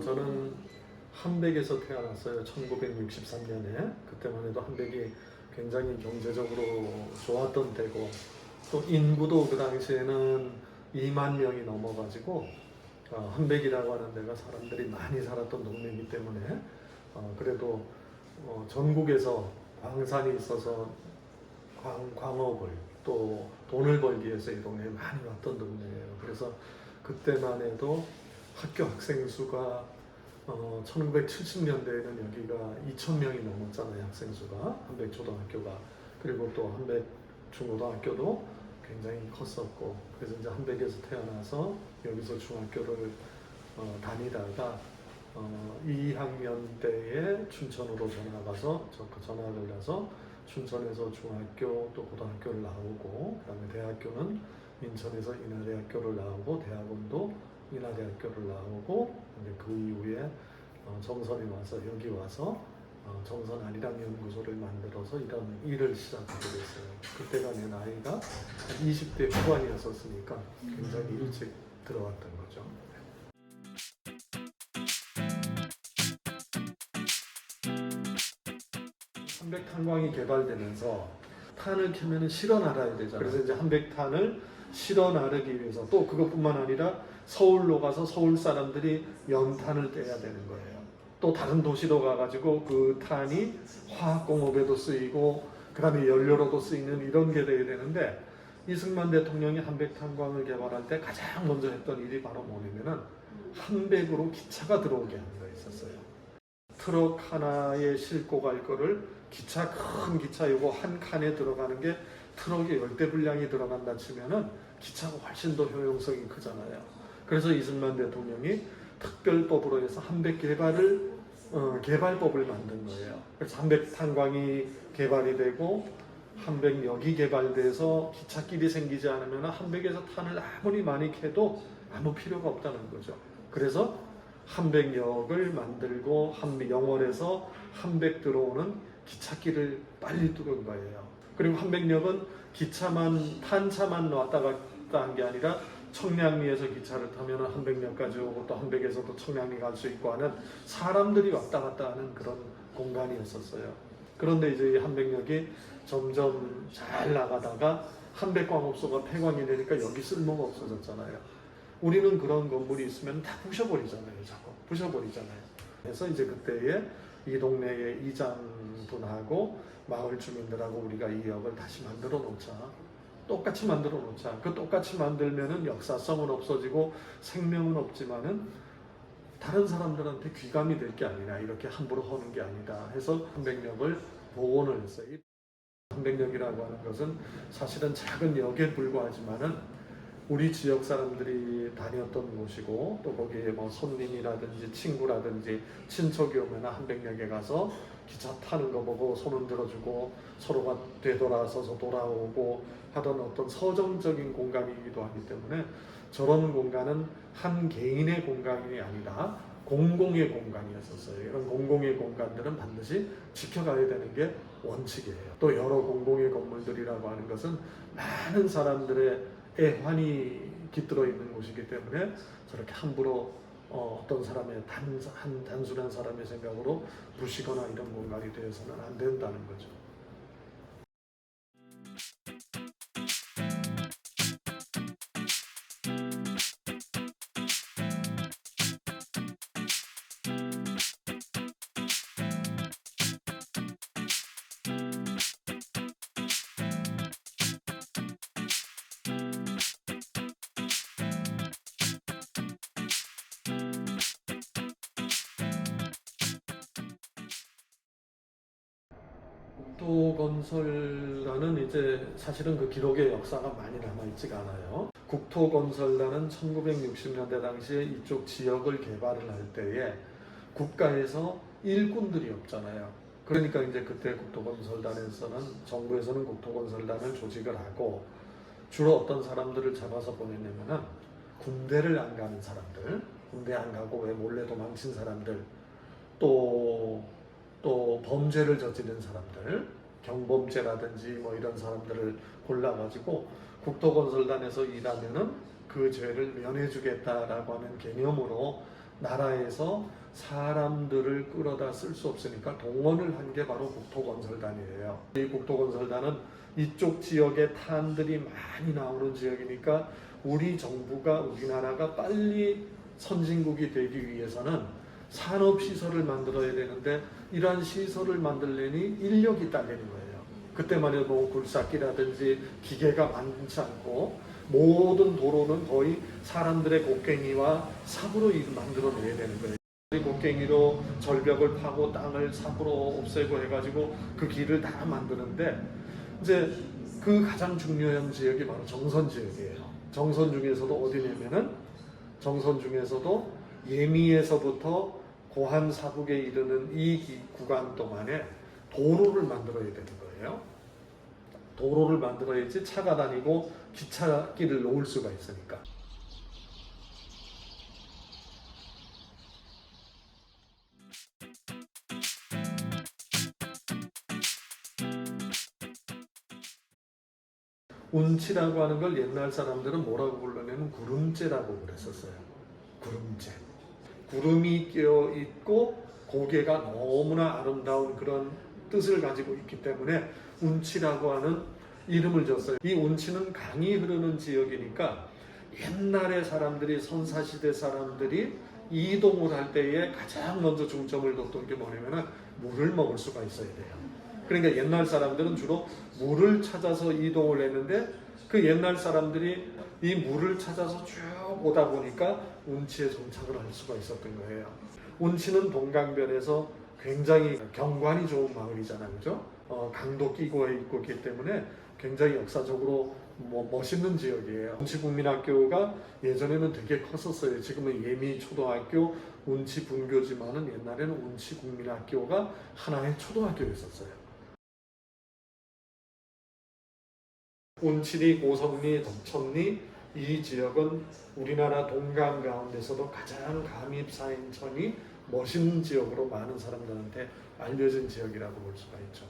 저는 함백에서 태어났어요. 1963년에. 그때만 해도 함백이 굉장히 경제적으로 좋았던 때고, 또 인구도 그 당시에는 2만 명이 넘어가지고 함백이라고 하는 데가 사람들이 많이 살았던 동네이기 때문에 그래도 전국에서 광산이 있어서 광업을 또 돈을 벌기 위해서 이 동네에 많이 왔던 동네예요. 그래서 그때만 해도 학교 학생 수가 1970년대에는 여기가 2,000명이 넘었잖아요. 학생 수가 함백초등학교가. 그리고 또 함백중고등학교도 굉장히 컸었고, 그래서 이제 함백에서 태어나서 여기서 중학교를 다니다가 2학년 때에 춘천으로 전학을 가서 춘천에서 중학교 또 고등학교를 나오고, 그다음에 대학교는 인천에서 인하대학교를 나오고, 대학원도 인하대학교를 나오고, 이제 그 이후에 정선에 와서 여기 와서 정선 아리랑 연구소를 만들어서 이런 일을 시작하게 됐어요. 그때가 내 나이가 20대 후반이었으니까 굉장히 일찍 들어왔던 거죠. 함백탄광이 개발되면서 탄을 캐면 실어 나르야 되잖아요. 그래서 이제 함백탄을 실어 나르기 위해서, 또 그것뿐만 아니라 서울로 가서 서울 사람들이 연탄을 떼야 되는 거예요. 또 다른 도시로 가가지고 그 탄이 화학공업에도 쓰이고 그 다음에 연료로도 쓰이는 이런 게 돼야 되는데, 이승만 대통령이 함백탄광을 개발할 때 가장 먼저 했던 일이 바로 뭐냐면은 함백으로 기차가 들어오게 하는 거 있었어요. 트럭 하나에 싣고 갈 거를 큰 기차 이거 한 칸에 들어가는 게 트럭에 10대 분량이 들어간다 치면은 기차가 훨씬 더 효용성이 크잖아요. 그래서 이승만 대통령이 특별법으로 해서 함백 개발법을 만든 거예요. 그래서 함백탄광이 개발이 되고 함백역이 개발돼서 기찻길이 생기지 않으면 함백에서 탄을 아무리 많이 캐도 아무 필요가 없다는 거죠. 그래서 함백역을 만들고 영월에서 함백 들어오는 기찻길을 빨리 뚫은 거예요. 그리고 함백역은 탄차만 왔다 갔다 한 게 아니라 청량리에서 기차를 타면 함백역까지 오고, 또 함백에서도 청량리 갈 수 있고 하는 사람들이 왔다 갔다 하는 그런 공간이었었어요. 그런데 이제 이 함백역이 점점 잘 나가다가 함백광업소가 폐광이 되니까 여기 쓸모가 없어졌잖아요. 우리는 그런 건물이 있으면 다 부셔버리잖아요. 자꾸 부셔버리잖아요. 그래서 이제 그때에 이 동네의 이장분하고 마을 주민들하고 우리가 이 역을 다시 만들어 놓자. 똑같이 만들어 놓자. 그 똑같이 만들면은 역사성은 없어지고 생명은 없지만은 다른 사람들한테 귀감이 될 게 아니라, 이렇게 함부로 하는 게 아니다 해서 함백역을 복원을 했어요. 함백역이라고 하는 것은 사실은 작은 역에 불과하지만은 우리 지역 사람들이 다녔던 곳이고, 또 거기에 뭐 손님이라든지 친구라든지 친척이 오면 함백역에 가서 기차 타는 거 보고 손 흔들어주고 서로가 되돌아서서 돌아오고 하던 어떤 서정적인 공간이기도 하기 때문에, 저런 공간은 한 개인의 공간이 아니라 공공의 공간이었었어요. 이런 공공의 공간들은 반드시 지켜가야 되는 게 원칙이에요. 또 여러 공공의 건물들이라고 하는 것은 많은 사람들의 애환이 깃들어 있는 곳이기 때문에 저렇게 함부로 어떤 사람의 단순한 사람의 생각으로 부시거나 이런 공간이 되어서는 안 된다는 거죠. 국토건설단은 이제 사실은 그 기록의 역사가 많이 남아있지가 않아요. 국토건설단은 1960년대 당시에 이쪽 지역을 개발을 할 때에 국가에서 일꾼들이 없잖아요. 그러니까 이제 그때 국토건설단에서는, 정부에서는 국토건설단을 조직을 하고, 주로 어떤 사람들을 잡아서 보내냐면은 군대를 안 가는 사람들, 군대 안 가고 왜 몰래 도망친 사람들, 또 범죄를 저지른 사람들, 경범죄라든지 뭐 이런 사람들을 골라가지고 국토건설단에서 일하면은 그 죄를 면해주겠다라고 하는 개념으로 나라에서 사람들을 끌어다 쓸 수 없으니까 동원을 한 게 바로 국토건설단이에요. 이 국토건설단은 이쪽 지역에 탄들이 많이 나오는 지역이니까 우리 정부가, 우리나라가 빨리 선진국이 되기 위해서는 산업시설을 만들어야 되는데 이러한 시설을 만들려니 인력이 딸리는 거예요. 그때만 해도 뭐 굴삭기라든지 기계가 많지 않고 모든 도로는 거의 사람들의 곡괭이와 삽으로 만들어내야 되는 거예요. 곡괭이로 절벽을 파고 땅을 삽으로 없애고 해가지고 그 길을 다 만드는데 이제 그 가장 중요한 지역이 바로 정선 지역이에요. 정선 중에서도 어디냐면은 정선 중에서도 예미에서부터 고한 사북에 이르는 이 구간 동안에 도로를 만들어야 되는 거예요. 도로를 만들어야지 차가 다니고 기차길을 놓을 수가 있으니까. 운치라고 하는 걸 옛날 사람들은 뭐라고 불렀냐면 구름재라고 그랬었어요. 구름재. 구름이 끼어 있고 고개가 너무나 아름다운 그런 뜻을 가지고 있기 때문에 운치라고 하는 이름을 줬어요. 이 운치는 강이 흐르는 지역이니까 옛날에 사람들이, 선사시대 사람들이 이동을 할 때에 가장 먼저 중점을 뒀던 게 뭐냐면 물을 먹을 수가 있어야 돼요. 그러니까 옛날 사람들은 주로 물을 찾아서 이동을 했는데 그 옛날 사람들이 이 물을 찾아서 쭉 오다 보니까 운치에 정착을 할 수가 있었던 거예요. 운치는 동강변에서 굉장히 경관이 좋은 마을이잖아요, 그죠? 강도 끼고 있고 있기 때문에 굉장히 역사적으로 멋있는 지역이에요. 운치국민학교가 예전에는 되게 컸었어요. 지금은 예미초등학교, 운치분교지만은 옛날에는 운치국민학교가 하나의 초등학교였었어요. 운치리, 고성리, 덕천리 이 지역은 우리나라 동강 가운데서도 가장 감입사인천이 멋있는 지역으로 많은 사람들한테 알려진 지역이라고 볼 수가 있죠.